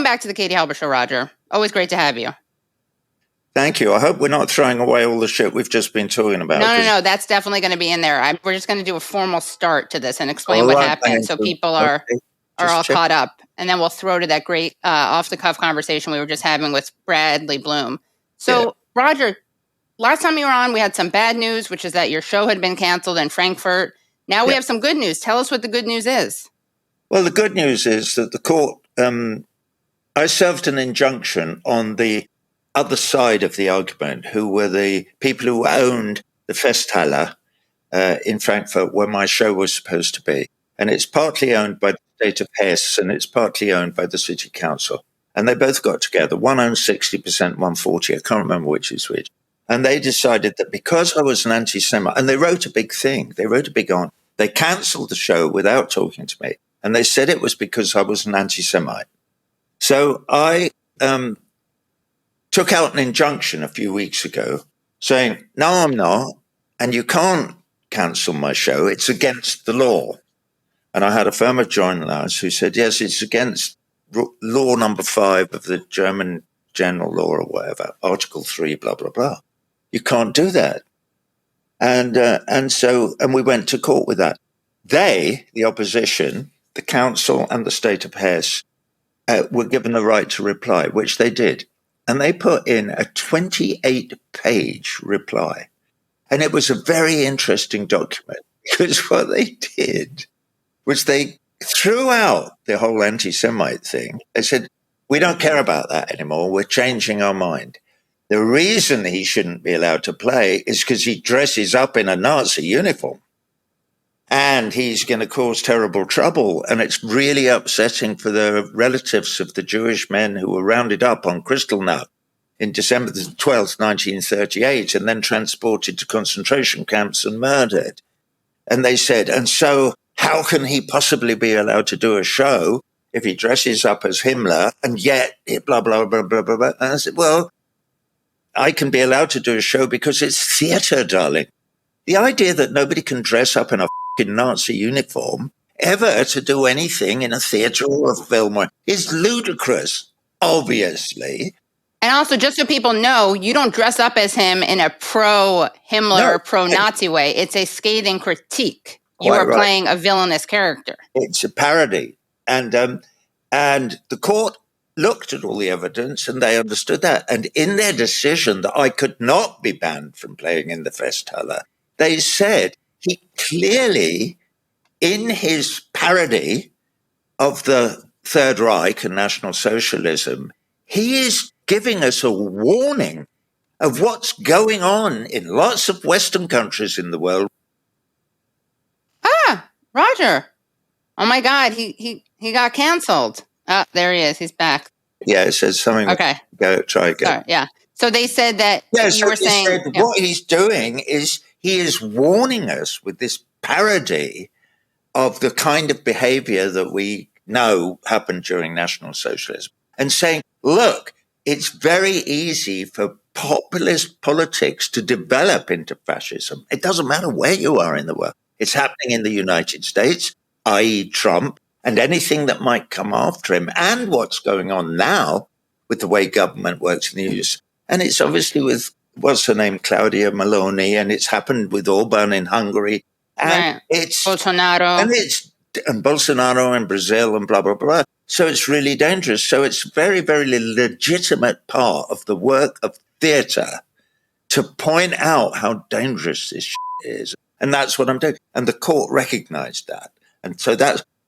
welcome back to the Katie Halper Show, Roger. Always great to have you. Thank you. I hope we're not throwing away all the shit we've just been talking about. No. That's definitely going to be in there. We're just going to do a formal start to this and explain what happened so people are all caught up. And then we'll throw to that great off-the-cuff conversation we were just having with Bradley Bloom. So, Roger, last time you were on, we had some bad news, which is that your show had been canceled in Frankfurt. Now we have some good news. Tell us what the good news is. Well, the good news is that the court, I served an injunction on the other side of the argument, who were the people who owned the Festhalle in Frankfurt, where my show was supposed to be. And it's partly owned by the state of Hesse, and it's partly owned by the city council. And they both got together. One owned 60%, one 40%. I can't remember which is which. And they decided that because I was an anti-Semite, and they wrote a big thing. They wrote a big on. They cancelled the show without talking to me. And they said it was because I was an anti-Semite. So I took out an injunction a few weeks ago saying, no, I'm not, and you can't cancel my show. It's against the law. And I had a firm of journalists who said, yes, it's against law number 5 of the German general law or whatever, Article 3, blah, blah, blah. You can't do that. And we went to court with that. They, the opposition, the council and the state of Hesse, were given the right to reply, which they did. And they put in a 28-page reply. And it was a very interesting document because what they did was they threw out the whole anti-Semite thing. They said, we don't care about that anymore. We're changing our mind. The reason he shouldn't be allowed to play is because he dresses up in a Nazi uniform. And he's going to cause terrible trouble. And it's really upsetting for the relatives of the Jewish men who were rounded up on Kristallnacht in December the 12th, 1938, and then transported to concentration camps and murdered. And they said, and so how can he possibly be allowed to do a show if he dresses up as Himmler and yet blah, blah, blah, blah, blah, blah. And I said, well, I can be allowed to do a show because it's theater, darling. The idea that nobody can dress up in a Nazi uniform ever to do anything in a theater or a film is ludicrous, obviously. And also, just so people know, you don't dress up as him in a pro-Himmler or pro-Nazi way. It's a scathing critique. You are playing a villainous character. It's a parody. And the court looked at all the evidence and they understood that. And in their decision that I could not be banned from playing in the Festhalle, they said he clearly, in his parody of the Third Reich and National Socialism, he is giving us a warning of what's going on in lots of Western countries in the world. Roger. Oh my God, he got canceled. There he is. He's back. Yeah, it says something. Okay. Try again. Sorry, yeah. So they said that you were saying. What he's doing is he is warning us with this parody of the kind of behavior that we know happened during National Socialism and saying, look, it's very easy for populist politics to develop into fascism. It doesn't matter where you are in the world. It's happening in the United States, i.e. Trump, and anything that might come after him, and what's going on now with the way government works in the US. And it's obviously with, what's her name, Claudia Meloni, and it's happened with Orban in Hungary. And it's Bolsonaro. And Bolsonaro in Brazil and blah, blah, blah. So it's really dangerous. So it's very, very legitimate part of the work of theatre to point out how dangerous this is. And that's what I'm doing. And the court recognized that. And so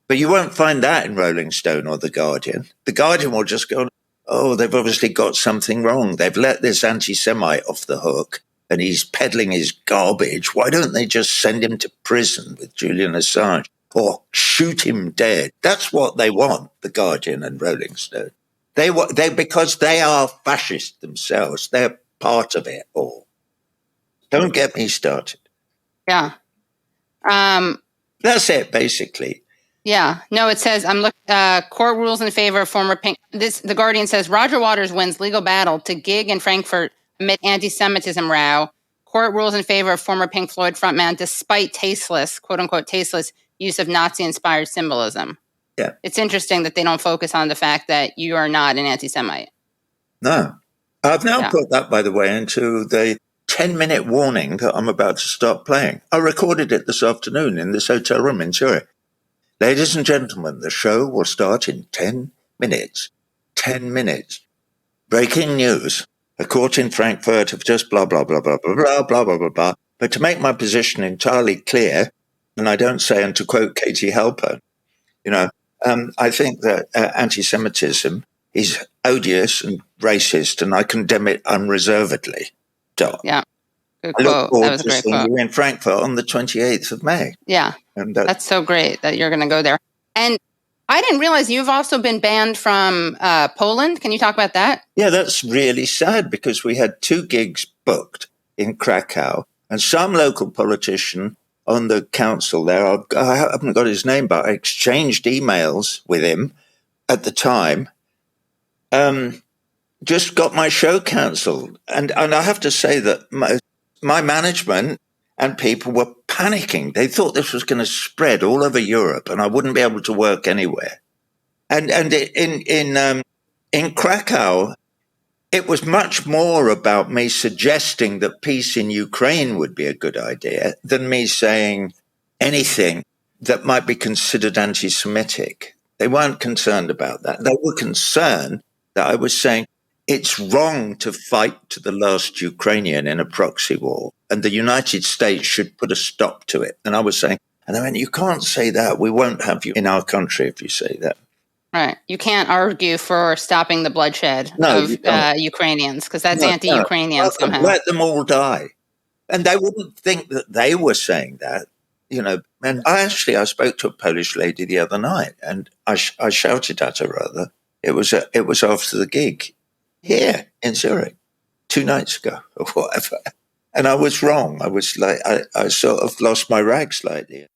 but you won't find that in Rolling Stone or The Guardian. The Guardian will just go, oh, they've obviously got something wrong. They've let this anti-Semite off the hook and he's peddling his garbage. Why don't they just send him to prison with Julian Assange or shoot him dead? That's what they want, The Guardian and Rolling Stone. Because they are fascist themselves. They're part of it all. Don't get me started. Yeah. That's it, basically. Yeah. No, it says, court rules in favor of former Pink. The Guardian says, Roger Waters wins legal battle to gig in Frankfurt amid anti-Semitism row. Court rules in favor of former Pink Floyd frontman despite tasteless, quote unquote, tasteless use of Nazi-inspired symbolism. Yeah. It's interesting that they don't focus on the fact that you are not an anti-Semite. No. I've now put that, by the way, into the 10-minute warning that I'm about to start playing. I recorded it this afternoon in this hotel room in Zurich. Ladies and gentlemen, the show will start in 10 minutes. 10 minutes. Breaking news. A court in Frankfurt have just blah, blah, blah, blah, blah, blah, blah, blah, blah, blah. But to make my position entirely clear, and I don't say, and to quote Katie Halper, I think that anti-Semitism is odious and racist, and I condemn it unreservedly. So, yeah, good quote. I look forward to seeing you in Frankfurt on the 28th of May. Yeah, and that's so great that you're going to go there. And I didn't realize you've also been banned from Poland. Can you talk about that? Yeah, that's really sad because we had 2 gigs booked in Krakow, and some local politician on the council there, I haven't got his name, but I exchanged emails with him at the time, just got my show cancelled. And I have to say that my management and people were panicking. They thought this was going to spread all over Europe and I wouldn't be able to work anywhere. And in Krakow, it was much more about me suggesting that peace in Ukraine would be a good idea than me saying anything that might be considered anti-Semitic. They weren't concerned about that. They were concerned that I was saying it's wrong to fight to the last Ukrainian in a proxy war, and the United States should put a stop to it. And I was saying, and they went, you can't say that. We won't have you in our country if you say that. Right. You can't argue for stopping the bloodshed of Ukrainians because that's anti-Ukrainian somehow. Let them all die. And they wouldn't think that they were saying that, And I spoke to a Polish lady the other night and I shouted at her rather. It was after the gig here in Zurich 2 nights ago or whatever. And I was wrong. I was like, I sort of lost my rag slightly.